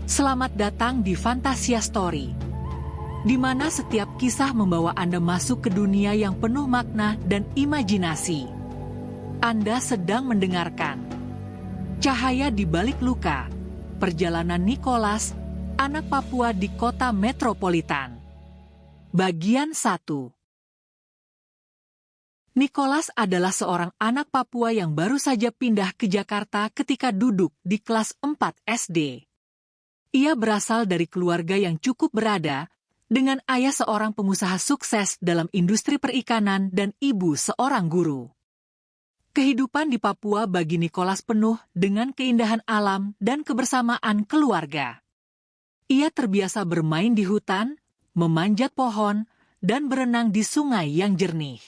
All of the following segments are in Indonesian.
Selamat datang di Fantasia Story, di mana setiap kisah membawa Anda masuk ke dunia yang penuh makna dan imajinasi. Anda sedang mendengarkan Cahaya di Balik Luka, Perjalanan Nicholas, anak Papua di kota metropolitan. Bagian 1. Nicholas adalah seorang anak Papua yang baru saja pindah ke Jakarta ketika duduk di kelas 4 SD. Ia berasal dari keluarga yang cukup berada, dengan ayah seorang pengusaha sukses dalam industri perikanan dan ibu seorang guru. Kehidupan di Papua bagi Nicholas penuh dengan keindahan alam dan kebersamaan keluarga. Ia terbiasa bermain di hutan, memanjat pohon, dan berenang di sungai yang jernih.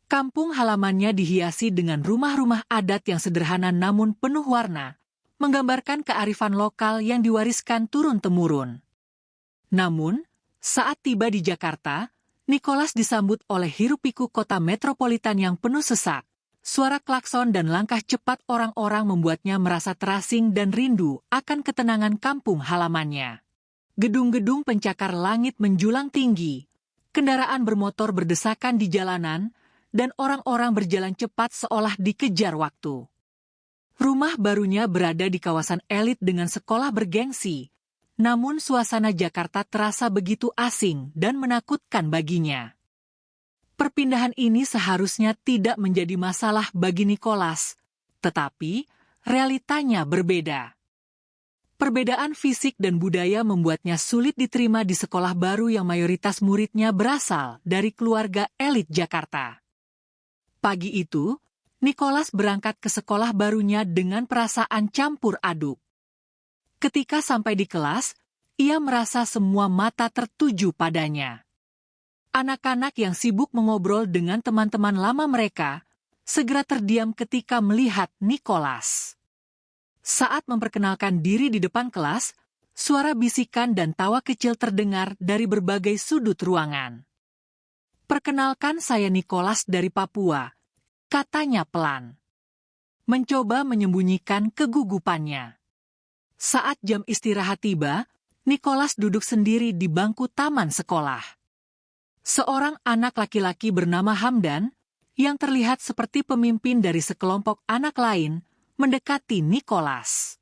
Kampung halamannya dihiasi dengan rumah-rumah adat yang sederhana namun penuh warna, menggambarkan kearifan lokal yang diwariskan turun-temurun. Namun, saat tiba di Jakarta, Nicholas disambut oleh hiruk-pikuk kota metropolitan yang penuh sesak. Suara klakson dan langkah cepat orang-orang membuatnya merasa terasing dan rindu akan ketenangan kampung halamannya. Gedung-gedung pencakar langit menjulang tinggi, kendaraan bermotor berdesakan di jalanan, dan orang-orang berjalan cepat seolah dikejar waktu. Rumah barunya berada di kawasan elit dengan sekolah bergengsi, namun suasana Jakarta terasa begitu asing dan menakutkan baginya. Perpindahan ini seharusnya tidak menjadi masalah bagi Nicholas, tetapi realitanya berbeda. Perbedaan fisik dan budaya membuatnya sulit diterima di sekolah baru yang mayoritas muridnya berasal dari keluarga elit Jakarta. Pagi itu, Nicholas berangkat ke sekolah barunya dengan perasaan campur aduk. Ketika sampai di kelas, ia merasa semua mata tertuju padanya. Anak-anak yang sibuk mengobrol dengan teman-teman lama mereka, segera terdiam ketika melihat Nicholas. Saat memperkenalkan diri di depan kelas, suara bisikan dan tawa kecil terdengar dari berbagai sudut ruangan. "Perkenalkan, saya Nicholas dari Papua," katanya pelan. Mencoba menyembunyikan kegugupannya. Saat jam istirahat tiba, Nicholas duduk sendiri di bangku taman sekolah. Seorang anak laki-laki bernama Hamdan, yang terlihat seperti pemimpin dari sekelompok anak lain, mendekati Nicholas.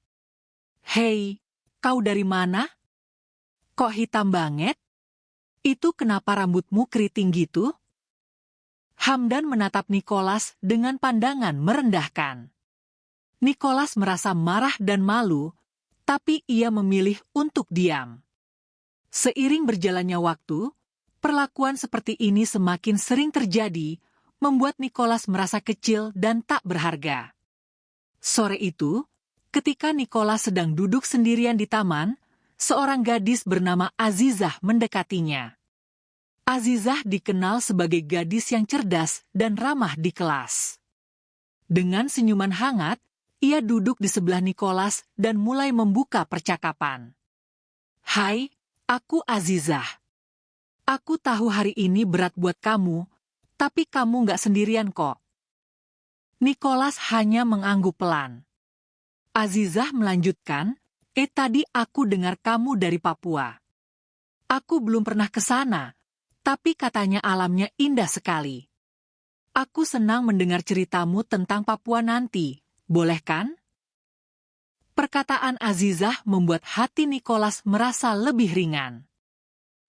"Hei, kau dari mana? Kok hitam banget? Itu kenapa rambutmu keriting gitu?" Hamdan menatap Nicholas dengan pandangan merendahkan. Nicholas merasa marah dan malu, tapi ia memilih untuk diam. Seiring berjalannya waktu, perlakuan seperti ini semakin sering terjadi, membuat Nicholas merasa kecil dan tak berharga. Sore itu, ketika Nicholas sedang duduk sendirian di taman, seorang gadis bernama Azizah mendekatinya. Azizah dikenal sebagai gadis yang cerdas dan ramah di kelas. Dengan senyuman hangat, ia duduk di sebelah Nicholas dan mulai membuka percakapan. "Hai, aku Azizah. Aku tahu hari ini berat buat kamu, tapi kamu nggak sendirian kok." Nicholas hanya mengangguk pelan. Azizah melanjutkan, Tadi aku dengar kamu dari Papua. Aku belum pernah ke sana, tapi katanya alamnya indah sekali. Aku senang mendengar ceritamu tentang Papua nanti, boleh kan?" Perkataan Azizah membuat hati Nicholas merasa lebih ringan.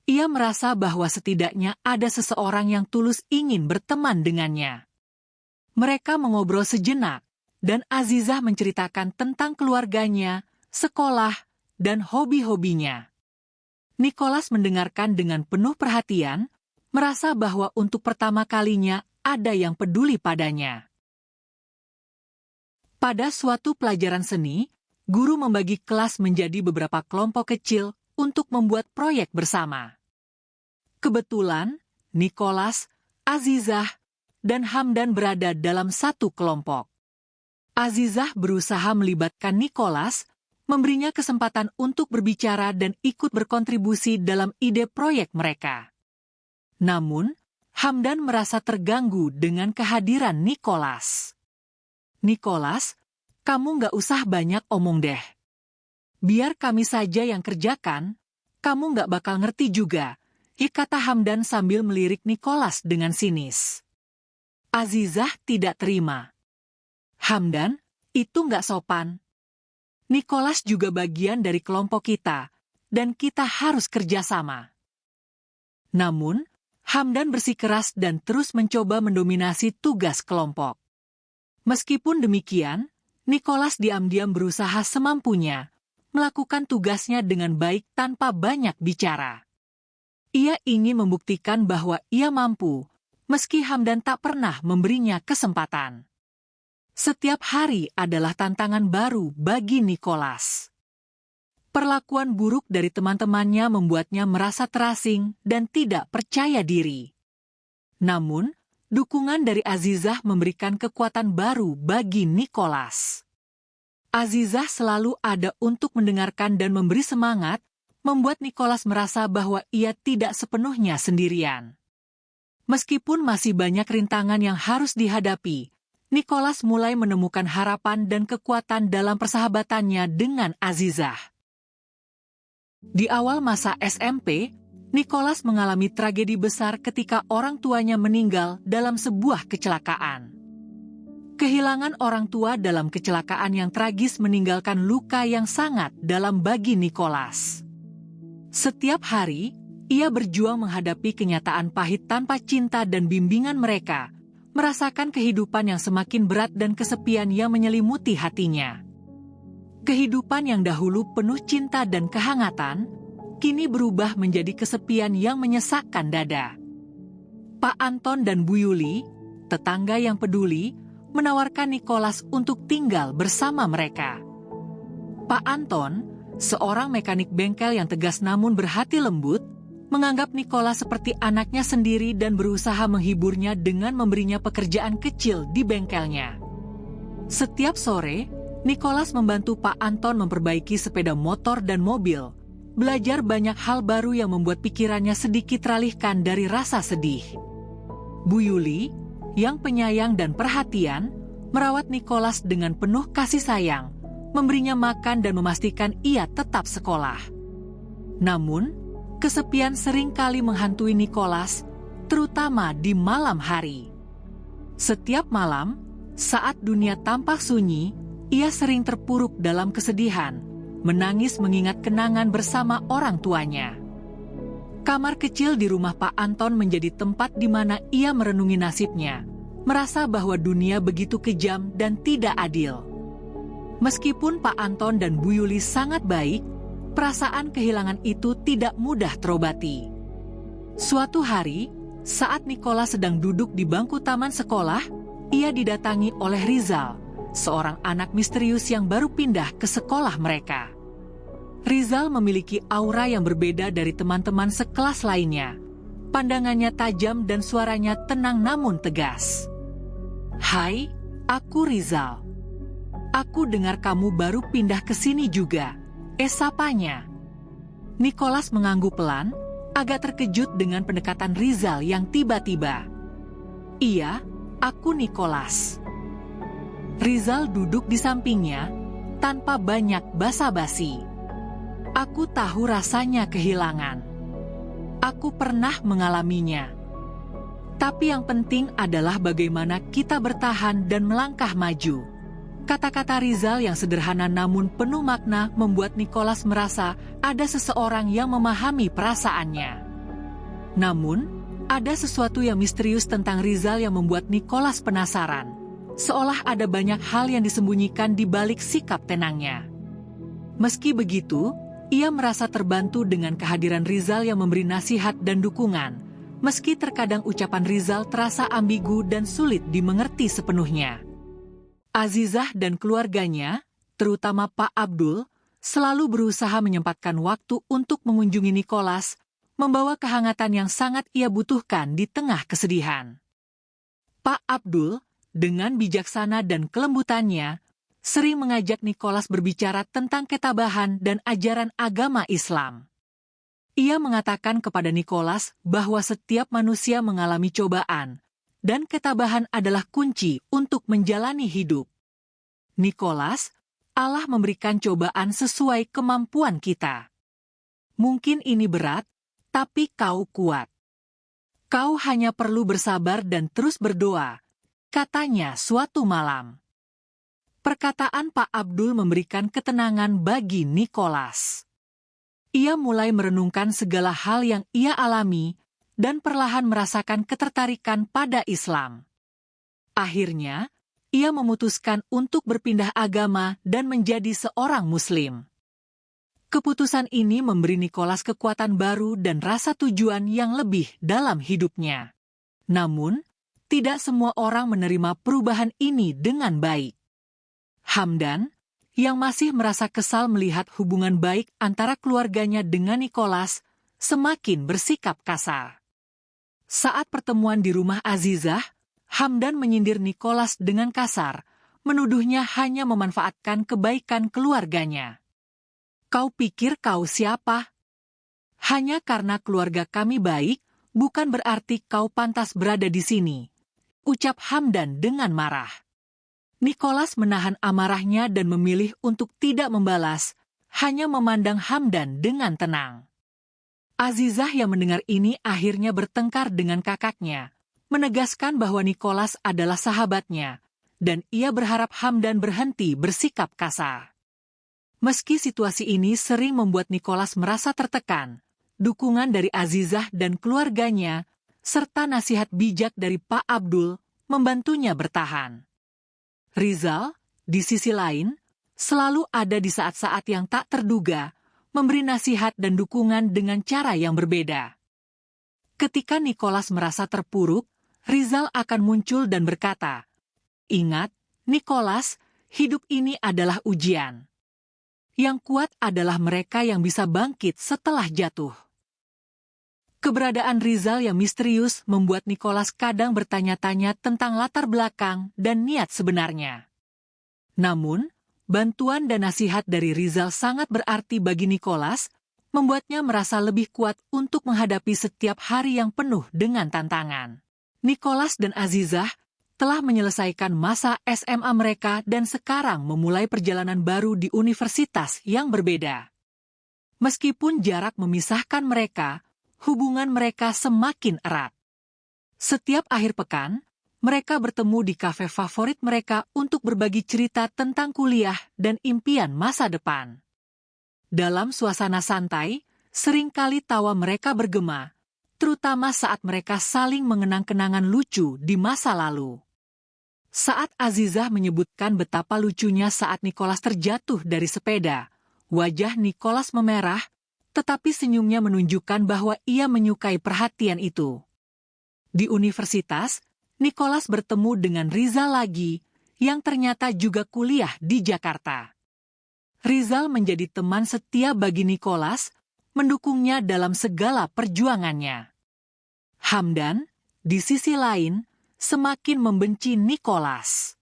Ia merasa bahwa setidaknya ada seseorang yang tulus ingin berteman dengannya. Mereka mengobrol sejenak, dan Azizah menceritakan tentang keluarganya, sekolah, dan hobi-hobinya. Nicholas mendengarkan dengan penuh perhatian, merasa bahwa untuk pertama kalinya ada yang peduli padanya. Pada suatu pelajaran seni, guru membagi kelas menjadi beberapa kelompok kecil untuk membuat proyek bersama. Kebetulan, Nicholas, Azizah, dan Hamdan berada dalam satu kelompok. Azizah berusaha melibatkan Nicholas, memberinya kesempatan untuk berbicara dan ikut berkontribusi dalam ide proyek mereka. Namun, Hamdan merasa terganggu dengan kehadiran Nicholas. "Nicholas, kamu nggak usah banyak omong deh. Biar kami saja yang kerjakan, kamu nggak bakal ngerti juga, kata Hamdan sambil melirik Nicholas dengan sinis. Azizah tidak terima. Hamdan, itu nggak sopan. Nicholas juga bagian dari kelompok kita, dan kita harus kerjasama. Namun, Hamdan bersikeras dan terus mencoba mendominasi tugas kelompok. Meskipun demikian, Nicholas diam-diam berusaha semampunya, melakukan tugasnya dengan baik tanpa banyak bicara. Ia ingin membuktikan bahwa ia mampu, meski Hamdan tak pernah memberinya kesempatan. Setiap hari adalah tantangan baru bagi Nicholas. Perlakuan buruk dari teman-temannya membuatnya merasa terasing dan tidak percaya diri. Namun, dukungan dari Azizah memberikan kekuatan baru bagi Nicholas. Azizah selalu ada untuk mendengarkan dan memberi semangat, membuat Nicholas merasa bahwa ia tidak sepenuhnya sendirian. Meskipun masih banyak rintangan yang harus dihadapi, Nicholas mulai menemukan harapan dan kekuatan dalam persahabatannya dengan Azizah. Di awal masa SMP, Nicholas mengalami tragedi besar ketika orang tuanya meninggal dalam sebuah kecelakaan. Kehilangan orang tua dalam kecelakaan yang tragis meninggalkan luka yang sangat dalam bagi Nicholas. Setiap hari, ia berjuang menghadapi kenyataan pahit tanpa cinta dan bimbingan mereka, merasakan kehidupan yang semakin berat dan kesepian yang menyelimuti hatinya. Kehidupan yang dahulu penuh cinta dan kehangatan, kini berubah menjadi kesepian yang menyesakkan dada. Pak Anton dan Bu Yuli, tetangga yang peduli, menawarkan Nicholas untuk tinggal bersama mereka. Pak Anton, seorang mekanik bengkel yang tegas namun berhati lembut, menganggap Nicholas seperti anaknya sendiri dan berusaha menghiburnya dengan memberinya pekerjaan kecil di bengkelnya. Setiap sore, Nicholas membantu Pak Anton memperbaiki sepeda motor dan mobil, belajar banyak hal baru yang membuat pikirannya sedikit teralihkan dari rasa sedih. Bu Yuli, yang penyayang dan perhatian, merawat Nicholas dengan penuh kasih sayang, memberinya makan dan memastikan ia tetap sekolah. Namun, kesepian sering kali menghantui Nicholas, terutama di malam hari. Setiap malam, saat dunia tampak sunyi, ia sering terpuruk dalam kesedihan, menangis mengingat kenangan bersama orang tuanya. Kamar kecil di rumah Pak Anton menjadi tempat di mana ia merenungi nasibnya, merasa bahwa dunia begitu kejam dan tidak adil. Meskipun Pak Anton dan Bu Yuli sangat baik, perasaan kehilangan itu tidak mudah terobati. Suatu hari, saat Nicholas sedang duduk di bangku taman sekolah, ia didatangi oleh Rizal, seorang anak misterius yang baru pindah ke sekolah mereka. Rizal memiliki aura yang berbeda dari teman-teman sekelas lainnya. Pandangannya tajam dan suaranya tenang namun tegas. "Hai, aku Rizal. Aku dengar kamu baru pindah ke sini juga," sapanya. Nicholas mengangguk pelan, agak terkejut dengan pendekatan Rizal yang tiba-tiba. "Iya, aku Nicholas." Rizal duduk di sampingnya, tanpa banyak basa-basi. "Aku tahu rasanya kehilangan. Aku pernah mengalaminya. Tapi yang penting adalah bagaimana kita bertahan dan melangkah maju." Kata-kata Rizal yang sederhana namun penuh makna membuat Nicholas merasa ada seseorang yang memahami perasaannya. Namun, ada sesuatu yang misterius tentang Rizal yang membuat Nicholas penasaran, seolah ada banyak hal yang disembunyikan di balik sikap tenangnya. Meski begitu, ia merasa terbantu dengan kehadiran Rizal yang memberi nasihat dan dukungan, meski terkadang ucapan Rizal terasa ambigu dan sulit dimengerti sepenuhnya. Azizah dan keluarganya, terutama Pak Abdul, selalu berusaha menyempatkan waktu untuk mengunjungi Nicholas, membawa kehangatan yang sangat ia butuhkan di tengah kesedihan. Pak Abdul, dengan bijaksana dan kelembutannya, sering mengajak Nicholas berbicara tentang ketabahan dan ajaran agama Islam. Ia mengatakan kepada Nicholas bahwa setiap manusia mengalami cobaan, dan ketabahan adalah kunci untuk menjalani hidup. Nicholas, Allah memberikan cobaan sesuai kemampuan kita. Mungkin ini berat, tapi kau kuat. Kau hanya perlu bersabar dan terus berdoa, katanya suatu malam. Perkataan Pak Abdul memberikan ketenangan bagi Nicholas. Ia mulai merenungkan segala hal yang ia alami dan perlahan merasakan ketertarikan pada Islam. Akhirnya, ia memutuskan untuk berpindah agama dan menjadi seorang Muslim. Keputusan ini memberi Nicholas kekuatan baru dan rasa tujuan yang lebih dalam hidupnya. Namun, tidak semua orang menerima perubahan ini dengan baik. Hamdan, yang masih merasa kesal melihat hubungan baik antara keluarganya dengan Nicholas, semakin bersikap kasar. Saat pertemuan di rumah Azizah, Hamdan menyindir Nicholas dengan kasar, menuduhnya hanya memanfaatkan kebaikan keluarganya. Kau pikir kau siapa? Hanya karena keluarga kami baik, bukan berarti kau pantas berada di sini, ucap Hamdan dengan marah. Nicholas menahan amarahnya dan memilih untuk tidak membalas, hanya memandang Hamdan dengan tenang. Azizah yang mendengar ini akhirnya bertengkar dengan kakaknya, menegaskan bahwa Nicholas adalah sahabatnya, dan ia berharap Hamdan berhenti bersikap kasar. Meski situasi ini sering membuat Nicholas merasa tertekan, dukungan dari Azizah dan keluarganya, serta nasihat bijak dari Pak Abdul, membantunya bertahan. Rizal, di sisi lain, selalu ada di saat-saat yang tak terduga, memberi nasihat dan dukungan dengan cara yang berbeda. Ketika Nicholas merasa terpuruk, Rizal akan muncul dan berkata, "Ingat, Nicholas, hidup ini adalah ujian. Yang kuat adalah mereka yang bisa bangkit setelah jatuh." Keberadaan Rizal yang misterius membuat Nicholas kadang bertanya-tanya tentang latar belakang dan niat sebenarnya. Namun, bantuan dan nasihat dari Rizal sangat berarti bagi Nicholas, membuatnya merasa lebih kuat untuk menghadapi setiap hari yang penuh dengan tantangan. Nicholas dan Azizah telah menyelesaikan masa SMA mereka dan sekarang memulai perjalanan baru di universitas yang berbeda. Meskipun jarak memisahkan mereka, hubungan mereka semakin erat. Setiap akhir pekan, mereka bertemu di kafe favorit mereka untuk berbagi cerita tentang kuliah dan impian masa depan. Dalam suasana santai, seringkali tawa mereka bergema, terutama saat mereka saling mengenang kenangan lucu di masa lalu. Saat Azizah menyebutkan betapa lucunya saat Nicholas terjatuh dari sepeda, wajah Nicholas memerah, tetapi senyumnya menunjukkan bahwa ia menyukai perhatian itu. Di universitas, Nicholas bertemu dengan Rizal lagi, yang ternyata juga kuliah di Jakarta. Rizal menjadi teman setia bagi Nicholas, mendukungnya dalam segala perjuangannya. Hamdan, di sisi lain, semakin membenci Nicholas.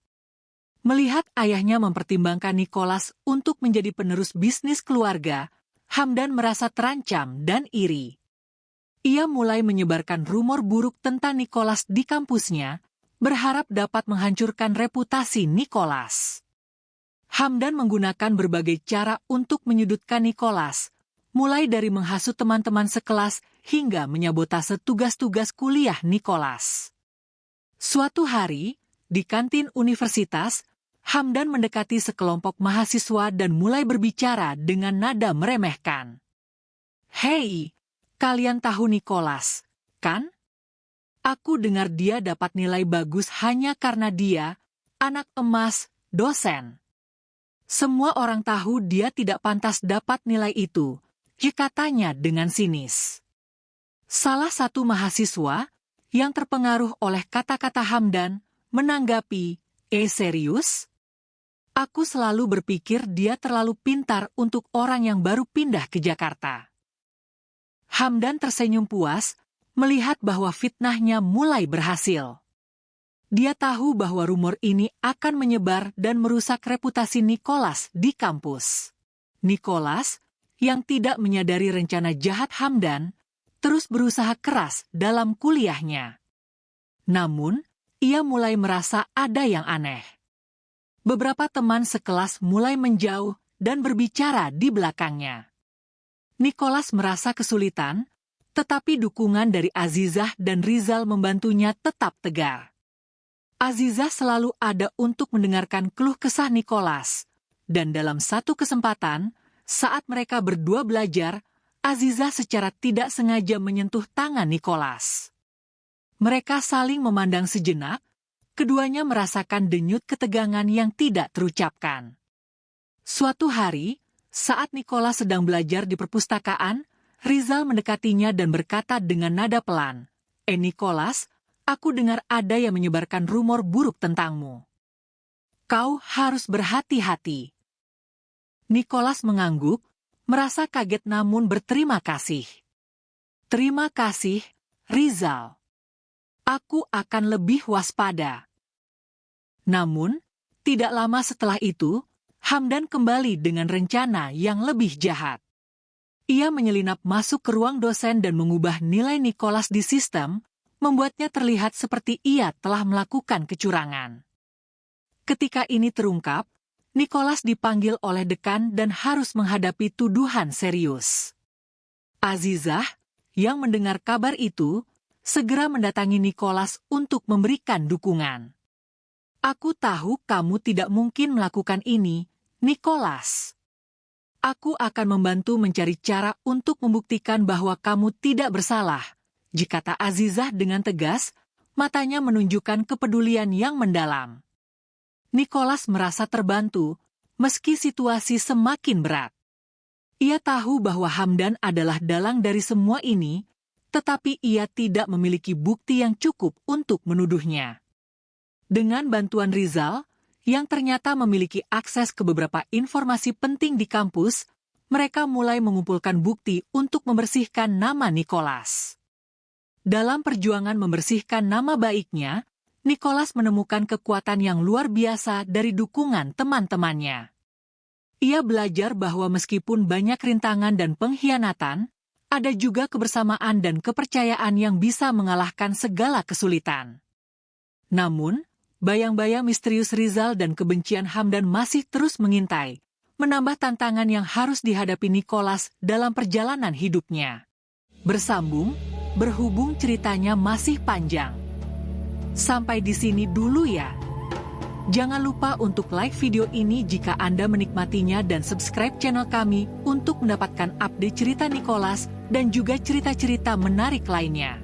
Melihat ayahnya mempertimbangkan Nicholas untuk menjadi penerus bisnis keluarga, Hamdan merasa terancam dan iri. Ia mulai menyebarkan rumor buruk tentang Nicholas di kampusnya, berharap dapat menghancurkan reputasi Nicholas. Hamdan menggunakan berbagai cara untuk menyudutkan Nicholas, mulai dari menghasut teman-teman sekelas hingga menyabotase tugas-tugas kuliah Nicholas. Suatu hari, di kantin universitas, Hamdan mendekati sekelompok mahasiswa dan mulai berbicara dengan nada meremehkan. "Hei, kalian tahu Nicholas, kan? Aku dengar dia dapat nilai bagus hanya karena dia, anak emas, dosen. Semua orang tahu dia tidak pantas dapat nilai itu," katanya dengan sinis. Salah satu mahasiswa, yang terpengaruh oleh kata-kata Hamdan, menanggapi, serius? Aku selalu berpikir dia terlalu pintar untuk orang yang baru pindah ke Jakarta." Hamdan tersenyum puas, melihat bahwa fitnahnya mulai berhasil. Dia tahu bahwa rumor ini akan menyebar dan merusak reputasi Nicholas di kampus. Nicholas, yang tidak menyadari rencana jahat Hamdan, terus berusaha keras dalam kuliahnya. Namun, ia mulai merasa ada yang aneh. Beberapa teman sekelas mulai menjauh dan berbicara di belakangnya. Nicholas merasa kesulitan, tetapi dukungan dari Azizah dan Rizal membantunya tetap tegar. Azizah selalu ada untuk mendengarkan keluh kesah Nicholas, dan dalam satu kesempatan, saat mereka berdua belajar, Azizah secara tidak sengaja menyentuh tangan Nicholas. Mereka saling memandang sejenak, keduanya merasakan denyut ketegangan yang tidak terucapkan. Suatu hari, saat Nicholas sedang belajar di perpustakaan, Rizal mendekatinya dan berkata dengan nada pelan, Nicholas, aku dengar ada yang menyebarkan rumor buruk tentangmu. Kau harus berhati-hati." Nicholas mengangguk, merasa kaget namun berterima kasih. "Terima kasih, Rizal. Aku akan lebih waspada." Namun, tidak lama setelah itu, Hamdan kembali dengan rencana yang lebih jahat. Ia menyelinap masuk ke ruang dosen dan mengubah nilai Nicholas di sistem, membuatnya terlihat seperti ia telah melakukan kecurangan. Ketika ini terungkap, Nicholas dipanggil oleh dekan dan harus menghadapi tuduhan serius. Azizah, yang mendengar kabar itu, segera mendatangi Nicholas untuk memberikan dukungan. "Aku tahu kamu tidak mungkin melakukan ini, Nicholas. Aku akan membantu mencari cara untuk membuktikan bahwa kamu tidak bersalah," kata Azizah dengan tegas, matanya menunjukkan kepedulian yang mendalam. Nicholas merasa terbantu, meski situasi semakin berat. Ia tahu bahwa Hamdan adalah dalang dari semua ini, tetapi ia tidak memiliki bukti yang cukup untuk menuduhnya. Dengan bantuan Rizal, yang ternyata memiliki akses ke beberapa informasi penting di kampus, mereka mulai mengumpulkan bukti untuk membersihkan nama Nicholas. Dalam perjuangan membersihkan nama baiknya, Nicholas menemukan kekuatan yang luar biasa dari dukungan teman-temannya. Ia belajar bahwa meskipun banyak rintangan dan pengkhianatan, ada juga kebersamaan dan kepercayaan yang bisa mengalahkan segala kesulitan. Namun, bayang-bayang misterius Rizal dan kebencian Hamdan masih terus mengintai, menambah tantangan yang harus dihadapi Nicholas dalam perjalanan hidupnya. Bersambung, berhubung ceritanya masih panjang. Sampai di sini dulu ya. Jangan lupa untuk like video ini jika Anda menikmatinya dan subscribe channel kami untuk mendapatkan update cerita Nicholas dan juga cerita-cerita menarik lainnya.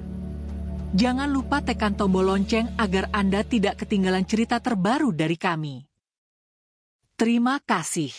Jangan lupa tekan tombol lonceng agar Anda tidak ketinggalan cerita terbaru dari kami. Terima kasih.